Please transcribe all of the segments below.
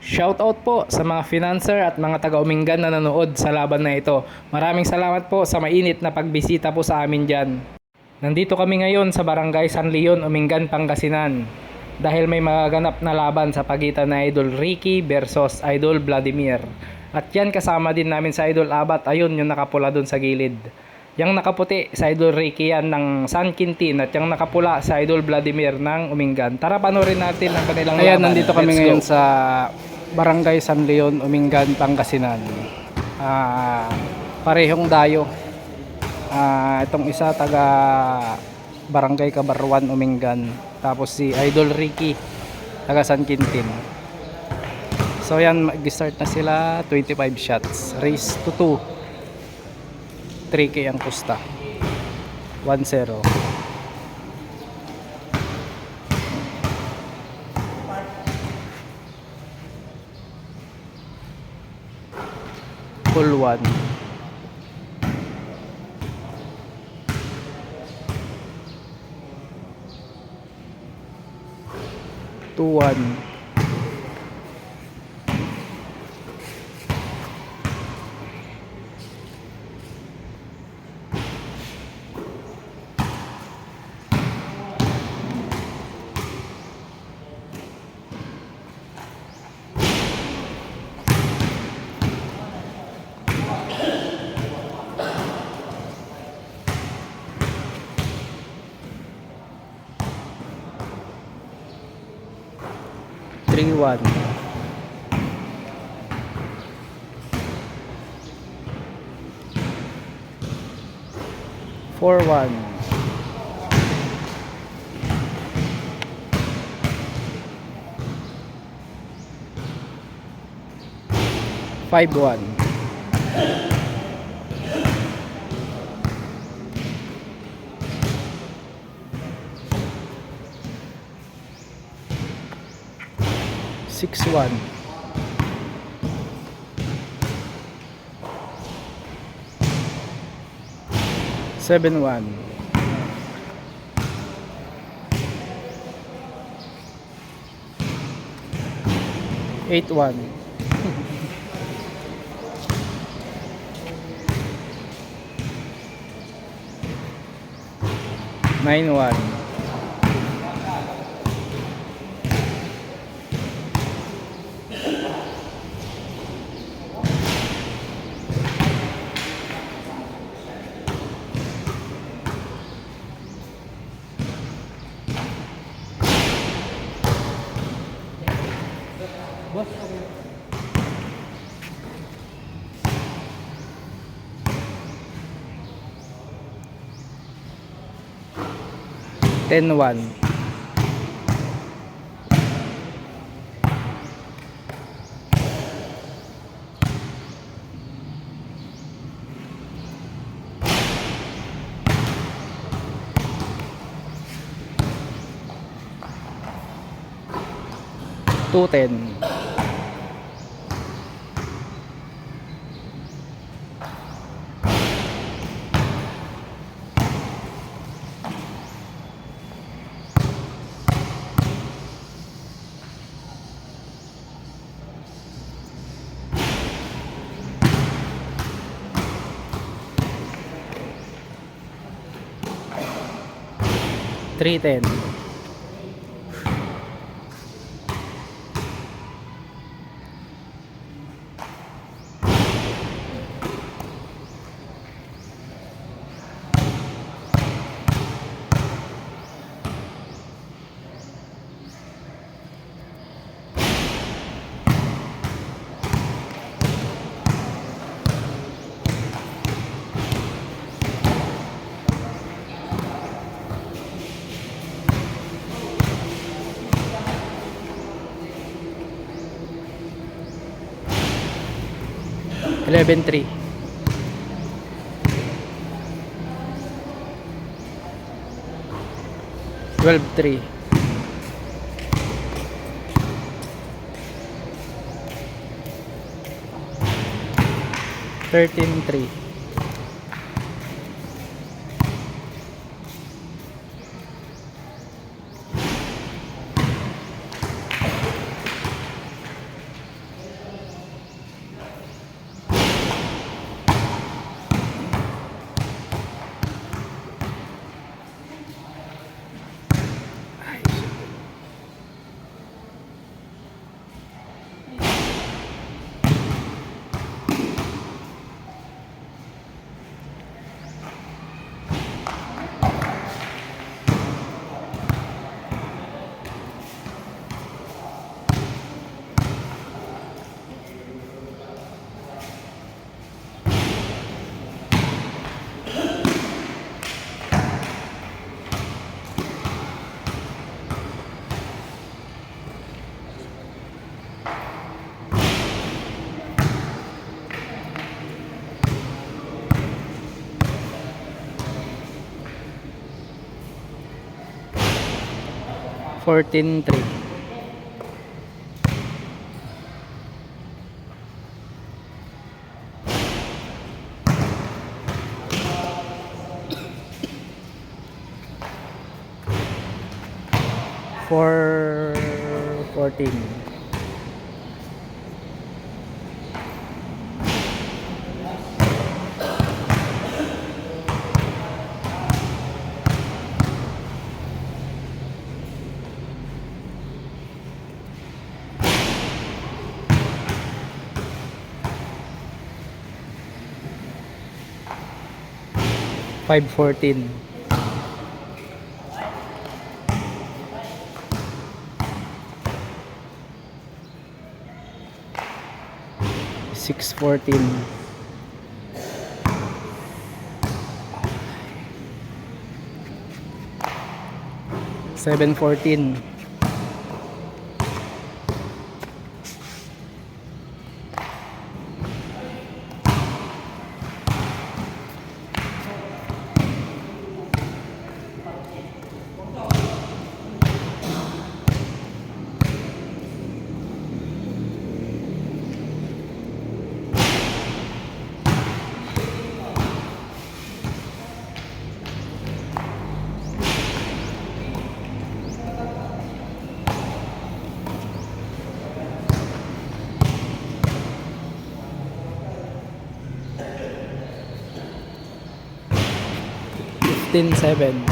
Shoutout po sa mga financer at mga taga-Umingan na nanood sa laban na ito. Maraming salamat po sa mainit na pagbisita po sa amin dyan. Nandito kami ngayon sa Barangay San Leon, Umingan, Pangasinan. Dahil may magaganap na laban sa pagitan na Idol Ricky versus Idol Vladimir. At yan kasama din namin sa Idol Abat. Ayun yung nakapula dun sa gilid. Yang nakaputi sa Idol Ricky yan ng San Quintin at yung nakapula sa Idol Vladimir ng Umingan. Tara panoorin natin ang kanilang laban. Ayan, nandito kami Let's ngayon go. sa Barangay San Leon, Umingan, Pangasinan. Parehong dayo. Itong isa taga Barangay Kabarwan, Umingan. Tapos si Idol Ricky taga San Quintin. So yan, mag-start na sila. 25 shots. Race to 2. 3K ang pusta. 1-0. Full 1. Two 1. Three 1. Four 1. Five 1. Six 1. Seven 1. Eight 1. Nine 1. 10-1. 2-10. 3-10. 11-3. 12-3. 13-3. 14-3. 14.3. For 14. Five 14. Six 14. Seven 14. Fifteen 7.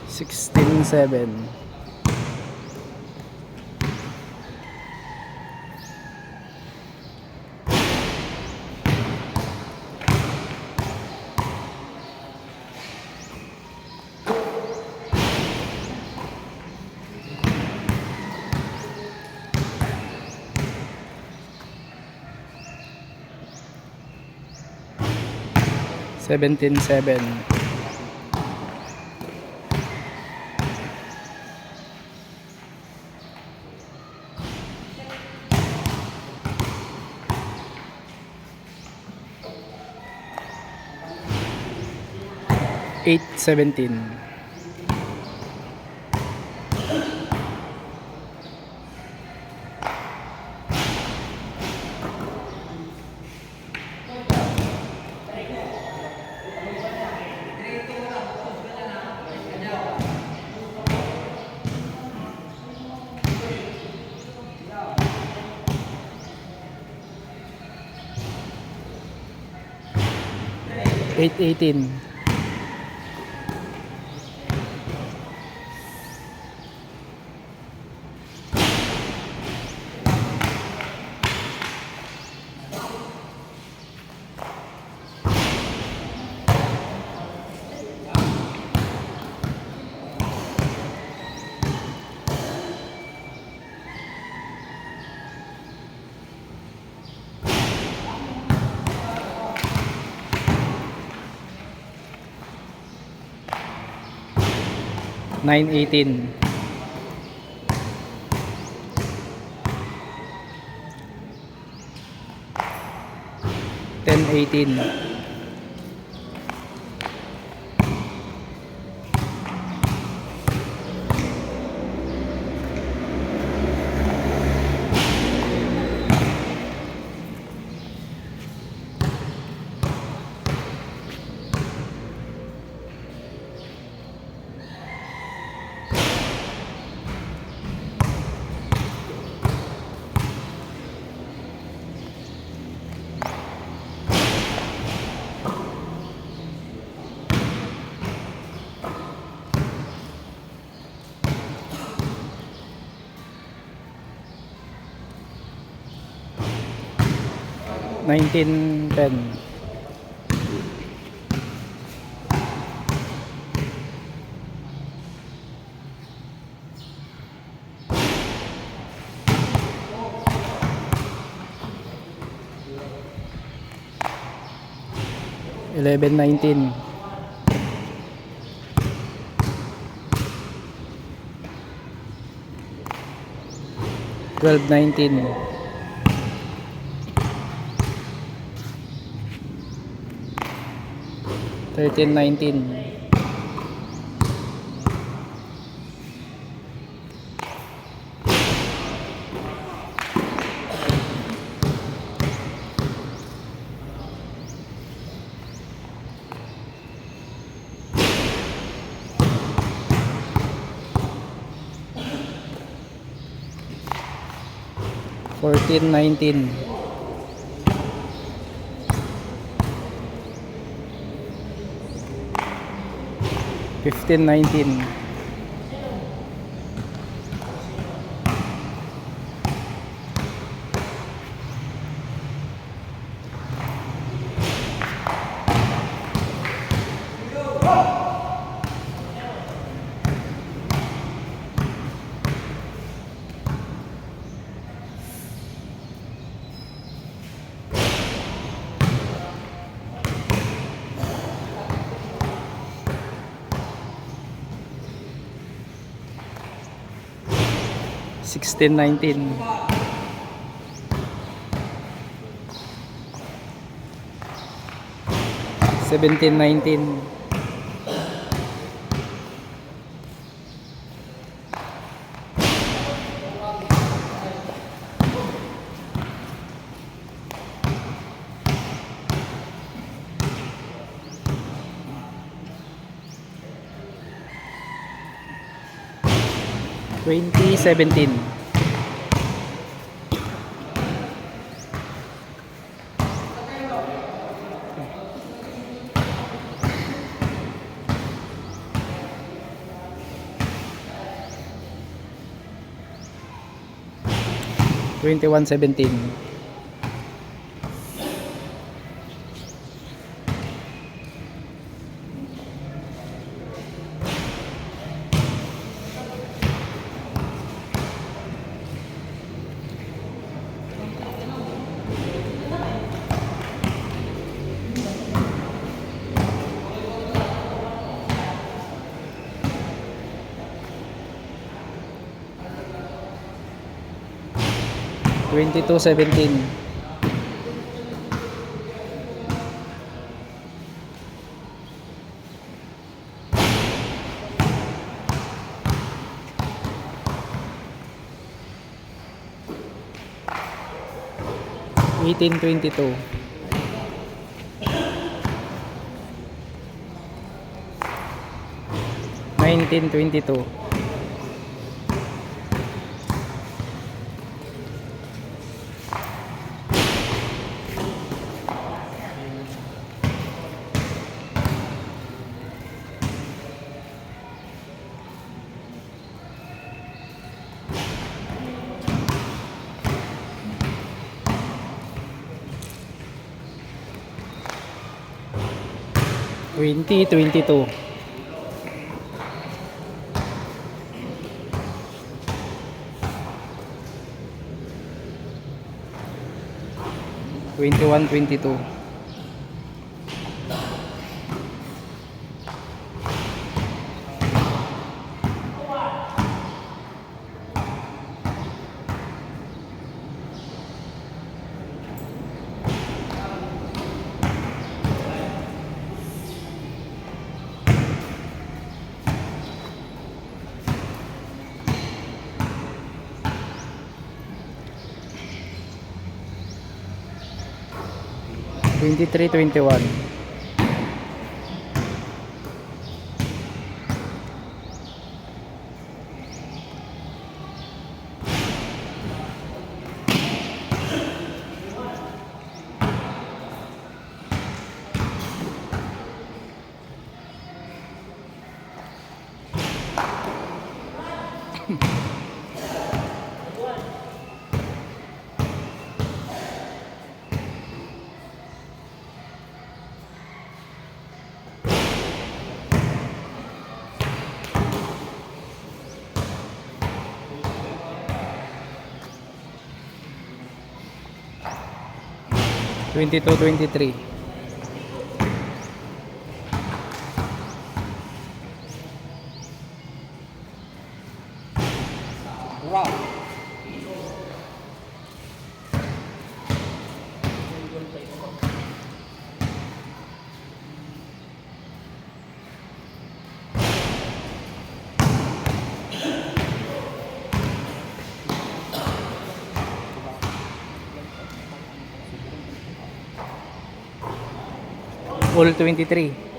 Sixteen 7. Seventeen 7. Eight 17. Eight 18. Nine 18. Ten 18. Nineteen 10. 11-19. 12-19. 1319. Fourteen 19. Fifteen 19. Sixteen 19. Seventeen 19. Twenty 17. Twenty-one 17. Twenty-two 17. Eighteen 22. Nineteen 22. 2022. 21 22. 23 21. 22 23. 22 All 23.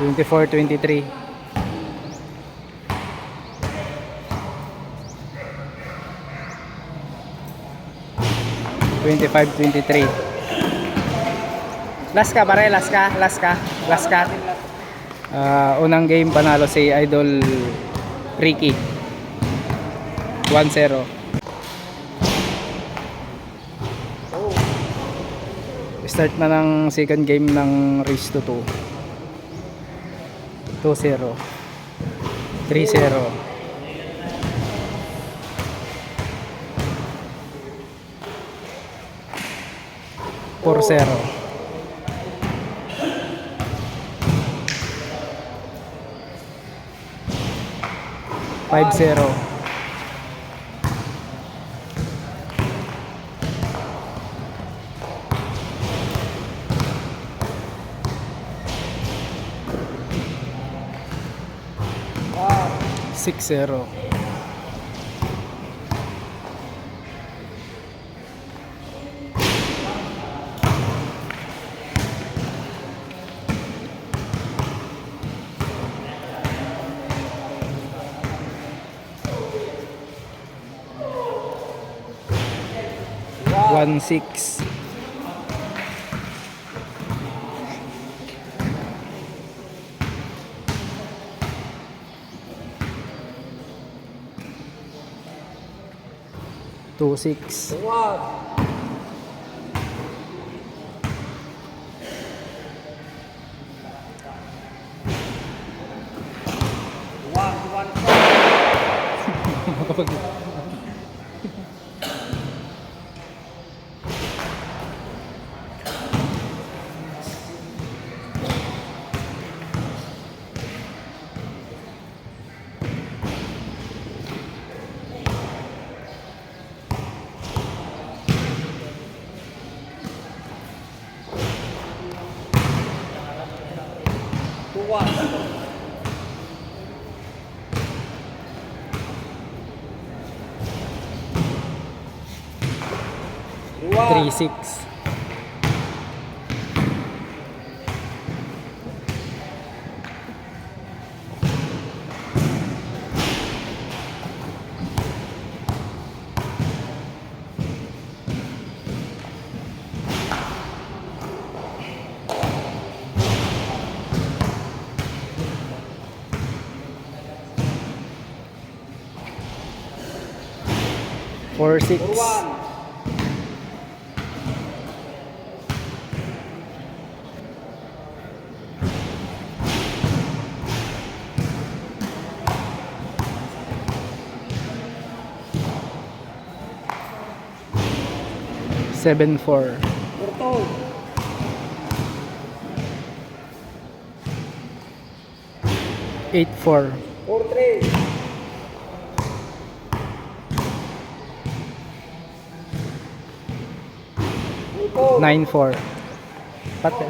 Twenty-four, 23. Twenty-five, 23. Last ka pare, last ka. Unang game panalo si Idol Ricky. 1-0. Start na ng second game ng race to 2. 2-0. 3-0. 4-0. 5-0. 6-0. 1-6. 2-6. 3-6. 4-6. 7-4. 8-4. 9-4. Pati.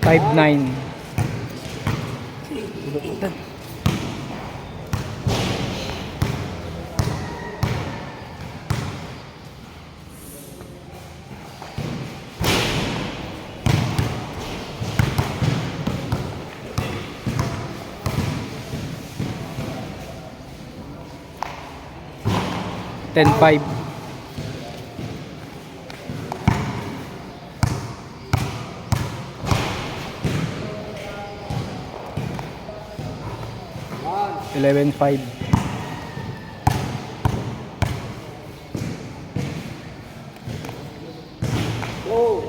5-9. 10-5. One. 11-5.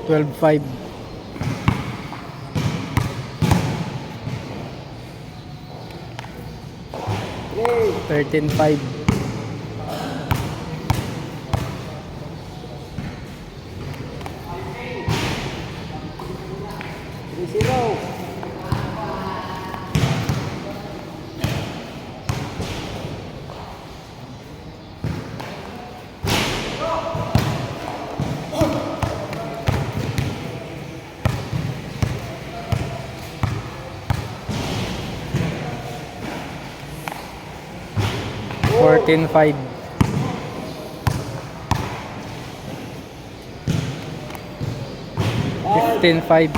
12-5. 13-5. 3-0. 14-5. 15-5.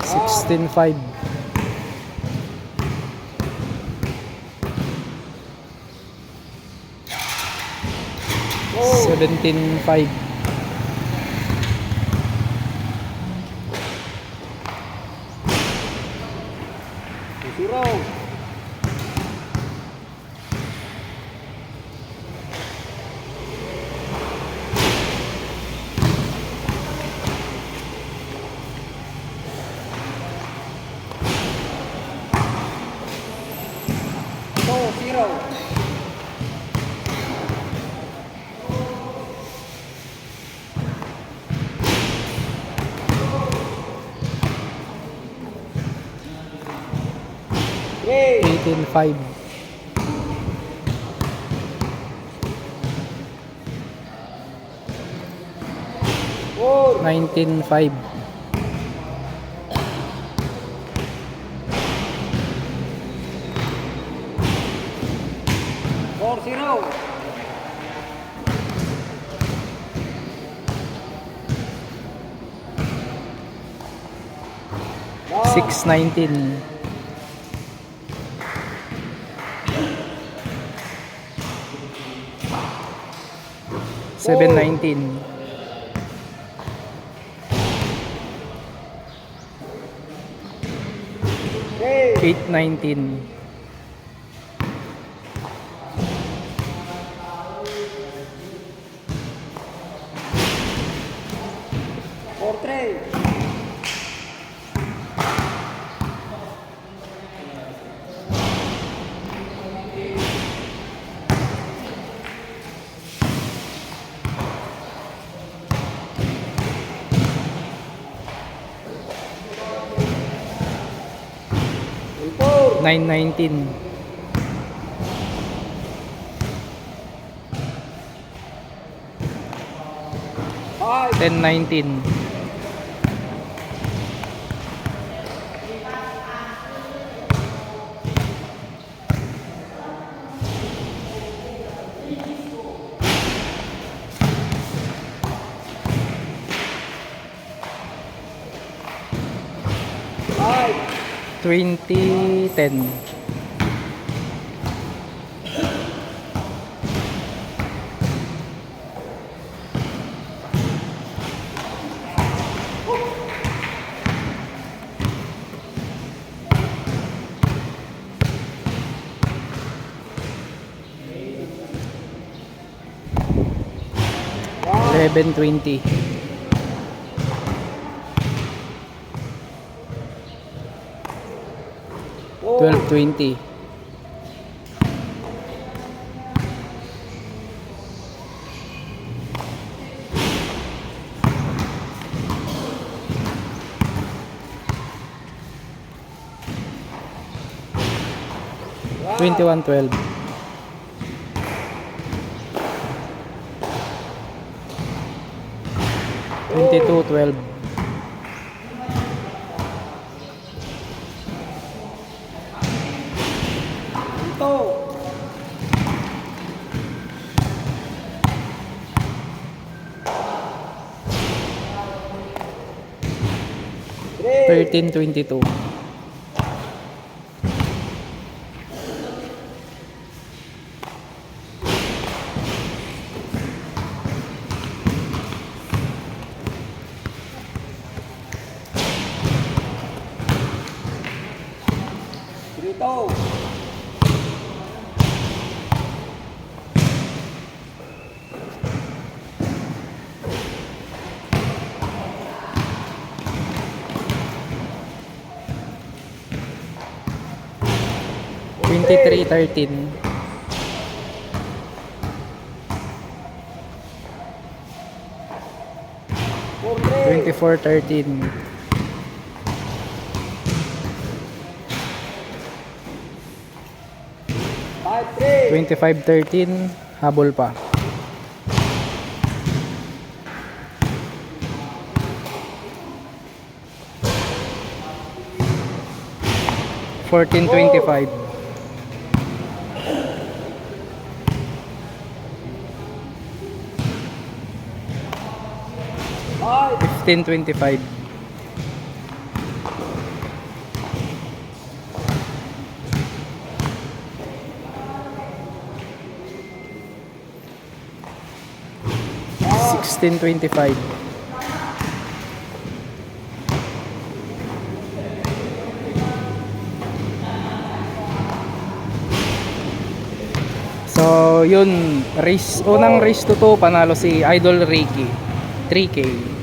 16-5. 17-5. 2-0. 2-0. 18-5. 4. 19-5. 4-0. 6-19. 7-19. 8-19. 4-3. 9-19. 5. 10-19. 5. 20-10. 11-20. 12-20. 21-12. 22-12. 3. 13-22. Dito. Twenty-three 13. Four, three. 24-13. 5, 3. 25-13. Habol pa. 14-25. 5, 15-25. 16-25. So, yun, unang race to 2, panalo si Idol Ricky. 3K.